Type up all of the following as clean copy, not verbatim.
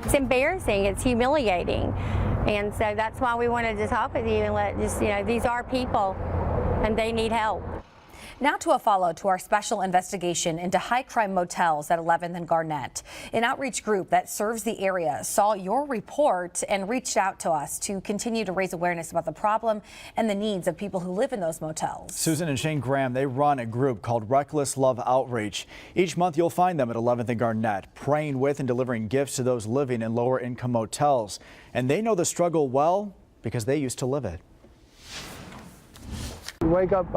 It's embarrassing, it's humiliating. And so that's why we wanted to talk with you and let just, these are people and they need help. Now to a follow to our special investigation into high-crime motels at 11th and Garnett. An outreach group that serves the area saw your report and reached out to us to continue to raise awareness about the problem and the needs of people who live in those motels. Susan and Shane Graham, they run a group called Reckless Love Outreach. Each month you'll find them at 11th and Garnett, praying with and delivering gifts to those living in lower-income motels. And they know the struggle well because they used to live it. You wake up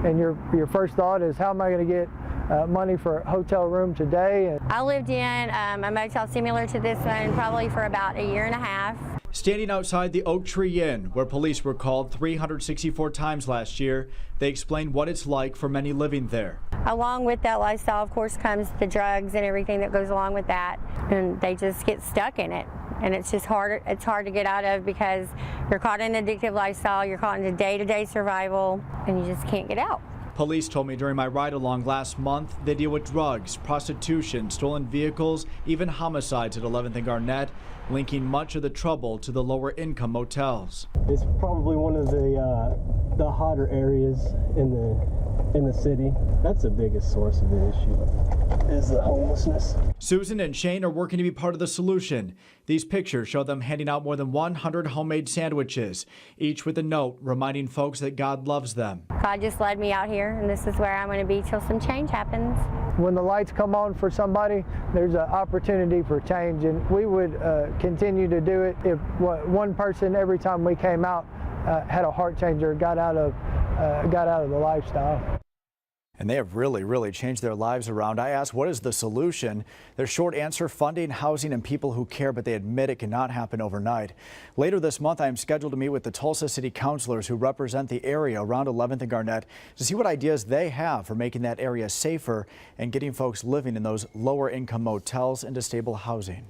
and your first thought is, how am I going to get money for a hotel room today? I lived in a motel similar to this one probably for about a year and a half. Standing outside the Oak Tree Inn, where police were called 364 times last year, they explained what it's like for many living there. Along with that lifestyle, of course, comes the drugs and everything that goes along with that, and they just get stuck in it. And it's just hard. It's hard to get out of because you're caught in an addictive lifestyle, you're caught into day-to-day survival, and you just can't get out. Police told me during my ride-along last month they deal with drugs, prostitution, stolen vehicles, even homicides at 11th and Garnett, linking much of the trouble to the lower-income motels. It's probably one of the hotter areas in the city. That's the biggest source of the issue, is the homelessness. Susan and Shane are working to be part of the solution. These pictures show them handing out more than 100 homemade sandwiches, each with a note reminding folks that God loves them. God just led me out here, and this is where I'm going to be till some change happens. When the lights come on for somebody, there's an opportunity for change, and we would continue to do it if one person every time we came out had a heart changer, got out of the lifestyle. And they have really changed their lives around. I asked, what is the solution? Their short answer, funding, housing, and people who care, but they admit it cannot happen overnight. Later this month, I am scheduled to meet with the Tulsa City councilors who represent the area around 11th and Garnett to see what ideas they have for making that area safer and getting folks living in those lower income motels into stable housing.